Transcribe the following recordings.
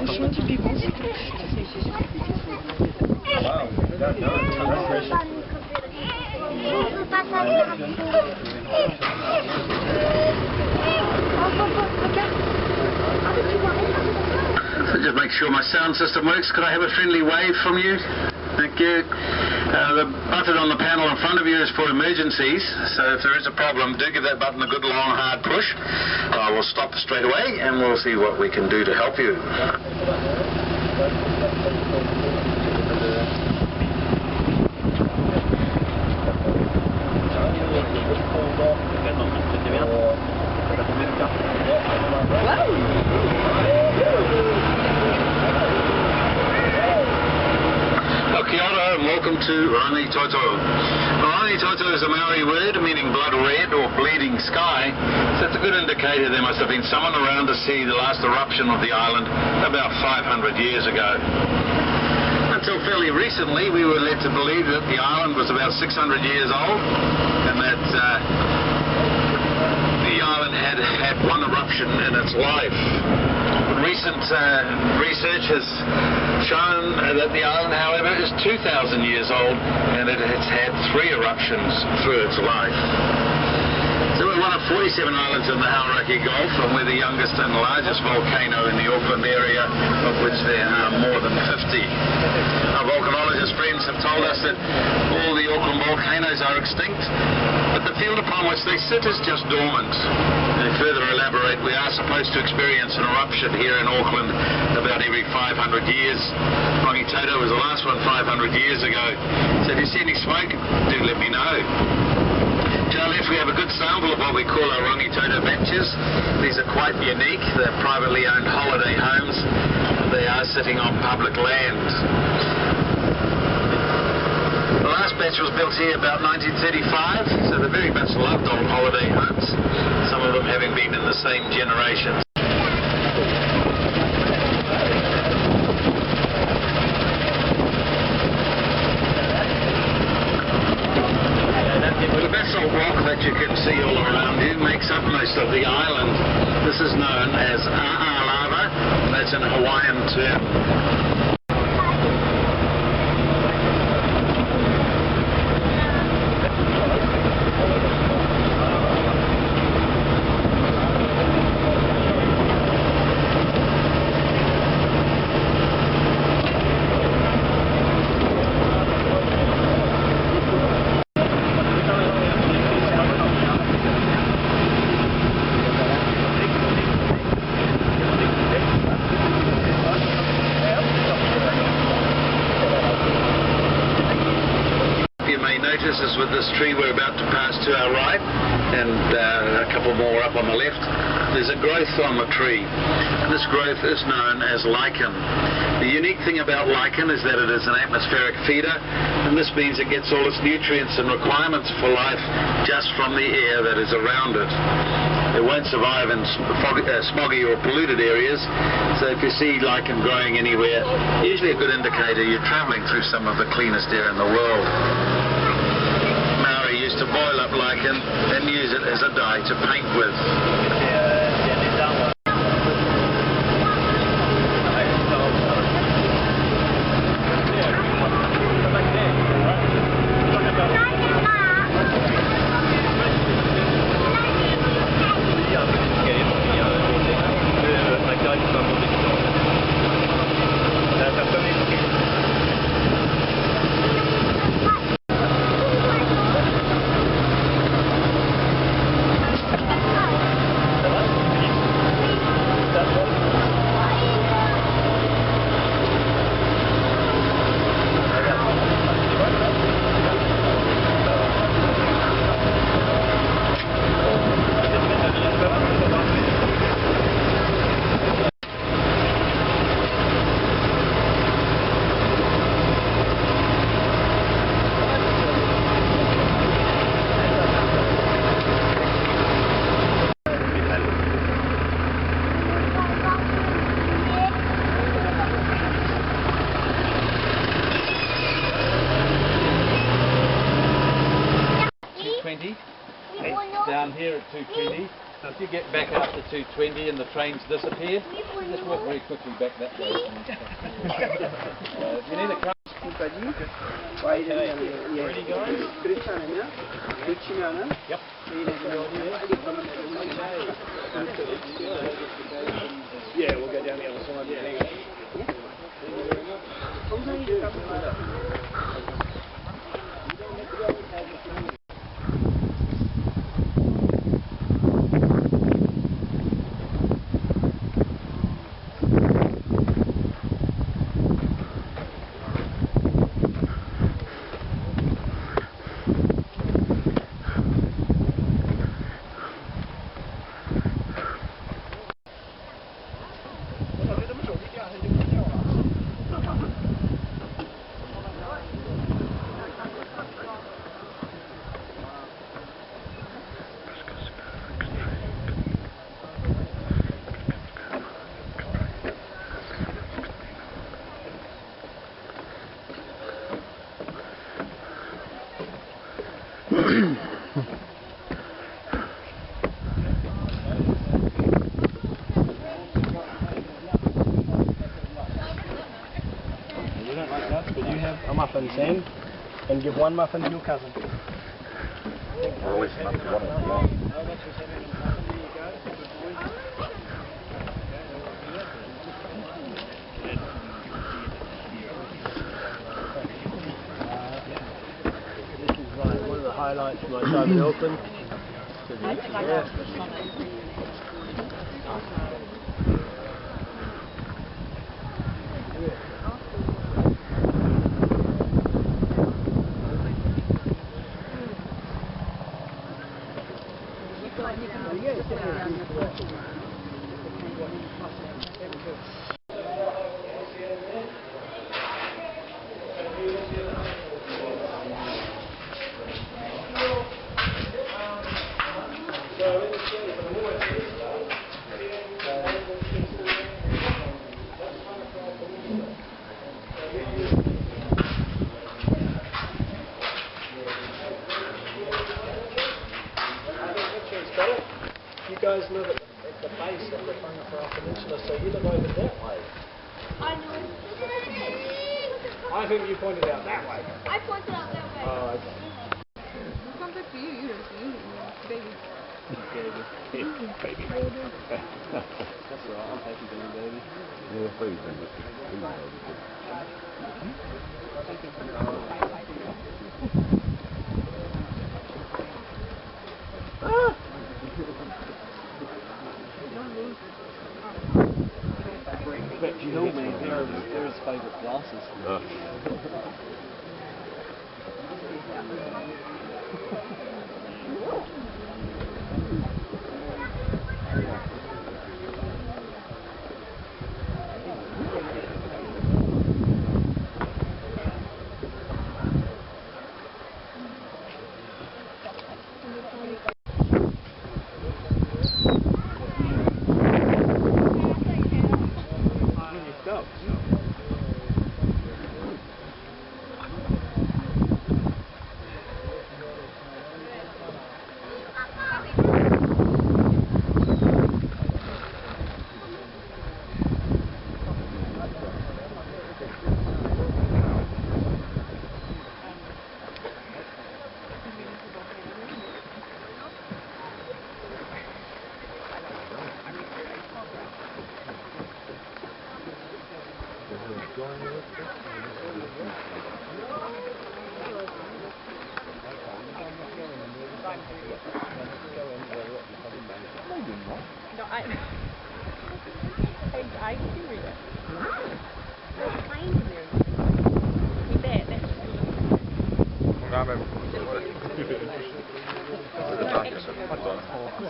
So just make sure my sound system works. Could I have a friendly wave from you? Thank you. The button on the panel in front of you is for emergencies, so if there is a problem, do give that button a good long hard push. I will stop straight away and we'll see what we can do to help you. Welcome to Rangitoto. Rangitoto is a Maori word meaning blood red or bleeding sky, so it's a good indicator there must have been someone around to see the last eruption of the island about 500 years ago. Until fairly recently we were led to believe that the island was about 600 years old and that the island had had one eruption in its life. Recent research has shown that the island, however, is 2,000 years old and it has had 3 eruptions through its life. So we're one of 47 islands in the Hauraki Gulf, and we're the youngest and largest volcano in the Auckland area, of which there are more than 50. Our volcanologist friends have told us that all the Auckland volcanoes are extinct, but the field upon which they sit is just dormant. To further elaborate, we are supposed to experience an eruption here in Auckland about every 500 years. Rangitoto was the last one 500 years ago. So if you see any smoke, do let me know. To our left we have a good sample of what we call our Rangitoto benches. These are quite unique. They're privately owned holiday homes. They are sitting on public land. The last batch was built here about 1935, so they're very much loved old holiday homes, some of them having been in the same generation. The basalt rock that you can see all around you makes up most of the island. This is known as lava. That's an Hawaiian term. Is with this tree we're about to pass to our right and a couple more up on the left. There's a growth on the tree. This growth is known as lichen. The unique thing about lichen is that it is an atmospheric feeder, and this means it gets all its nutrients and requirements for life just from the air that is around it. It won't survive in smoggy or polluted areas, so if you see lichen growing anywhere, usually a good indicator you're travelling through some of the cleanest air in the world. Used to boil up lichen and use it as a dye to paint with. Down here at 220, So if you get back up to 220 and the trains disappear, just walk very quickly back that way. If you need a car. Okay. Ready, guys? Yep. Yeah, we'll go down the other side. Yeah, hang on. You don't like nuts, but you have a muffin, Sam, and give one muffin to your cousin. Always one of them. This is one of the highlights of my time in Auckland. You guys live at the base of the Whangapara Peninsula, so you live over that way. I know. I think you pointed out that way. I pointed out that way. Oh, okay. It comes back to you, you don't see it, baby. Baby. That's all right, I'm happy being a baby. Yeah, baby. But you know me, they're his favourite glasses. No, I can read it. There's planes in there. See that? That's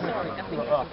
sorry, nothing else.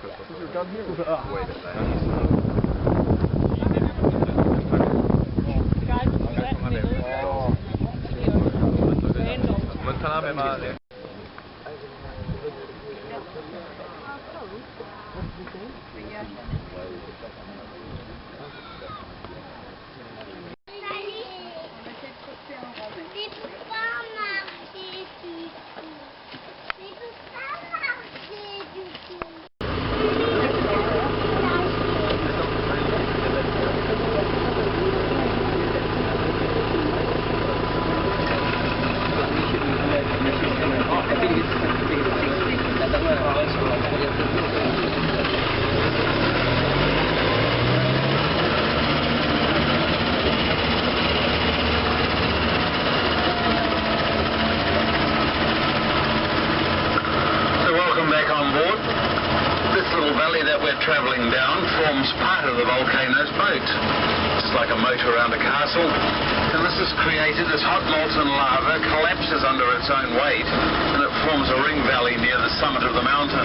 Travelling down forms part of the volcano's moat. It's like a moat around a castle, and this is created as hot molten lava collapses under its own weight, and it forms a ring valley near the summit of the mountain.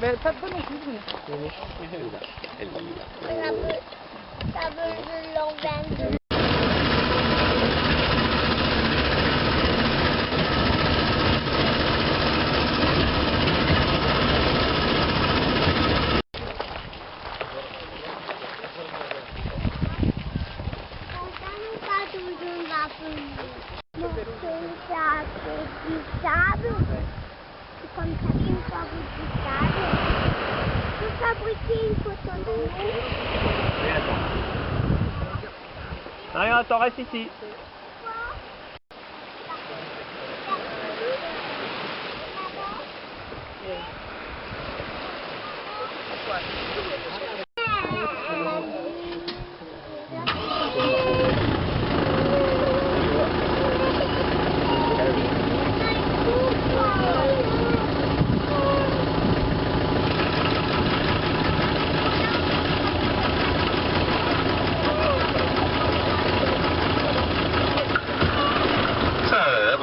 Mais pas trop non plus. Non, attends, reste ici.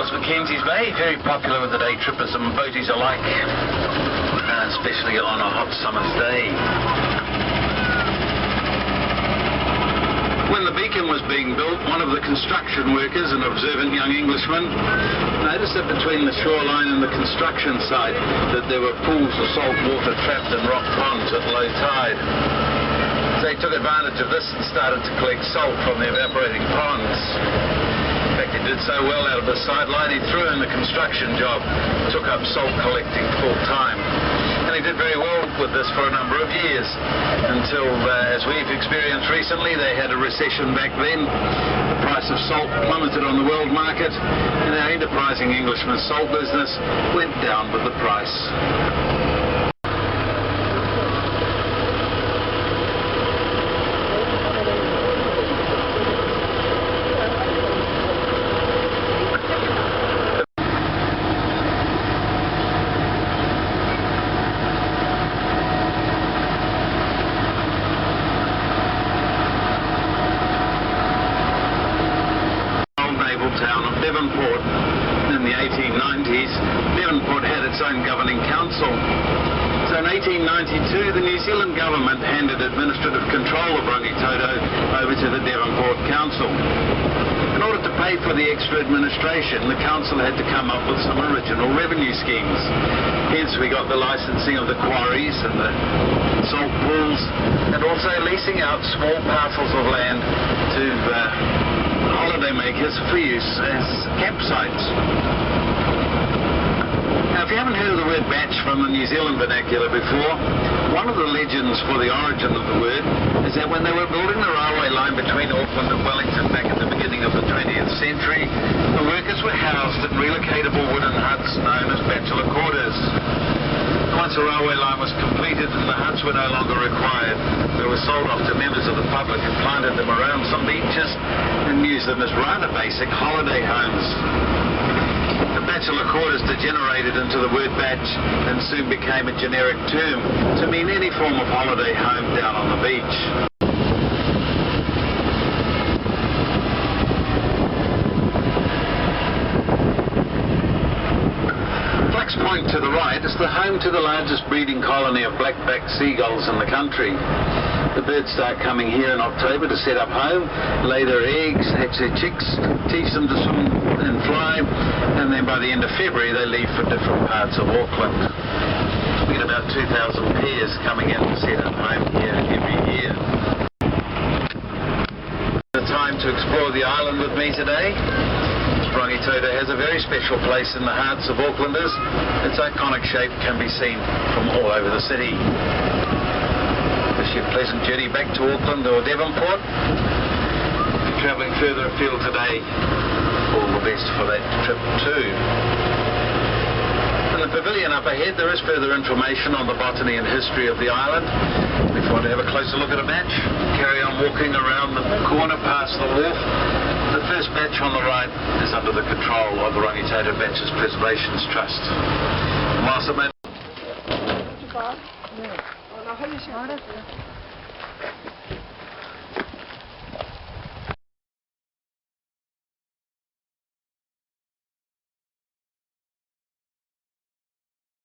McKenzie Bay, very popular with the day trippers and boaties alike, especially on a hot summer's day. When the beacon was being built, one of the construction workers, an observant young Englishman, noticed that between the shoreline and the construction site that there were pools of salt water trapped in rock ponds at low tide. So he took advantage of this and started to collect salt from the evaporating ponds. He did so well out of the sideline, he threw in the construction job, took up salt collecting full time. And he did very well with this for a number of years, until, as we've experienced recently, they had a recession back then. The price of salt plummeted on the world market, and our enterprising Englishman's salt business went down with the price. Town of Devonport. In the 1890s, Devonport had its own governing council. So in 1892, the New Zealand government handed administrative control of Rangitoto over to the Devonport Council. In order to pay for the extra administration, the council had to come up with some original revenue schemes. Hence we got the licensing of the quarries and the salt pools, and also leasing out small parcels of land to holiday makers for use as campsites. Now, if you haven't heard of the word batch from the New Zealand vernacular before, one of the legends for the origin of the word is that when they were building the railway line between Auckland and Wellington back at the beginning of the 20th century, the workers were housed in relocatable wooden huts known as bachelor quarters. Once the railway line was completed and the huts were no longer required, they were sold off to members of the public who planted them around some beaches and used them as rather basic holiday homes. The bachelor quarters degenerated into the word batch and soon became a generic term to mean any form of holiday home down on the beach. the home to the largest breeding colony of black-backed seagulls in the country. The birds start coming here in October to set up home, lay their eggs, hatch their chicks, teach them to swim and fly, and then by the end of February they leave for different parts of Auckland. We get about 2,000 pairs coming in to set up home here every year. The time to explore the island with me today. Rangitoto has a very special place in the hearts of Aucklanders. Its iconic shape can be seen from all over the city. Wish you a pleasant journey back to Auckland or Devonport. If you're travelling further afield today, all the best for that trip too. In the pavilion up ahead there is further information on the botany and history of the island. If you want to have a closer look at a match, carry on walking around the corner past the wharf. The first batch on the right is under the control of the Rangitoto Batches Preservations Trust. Master Man. Bob? No. Oh, no, how do you say?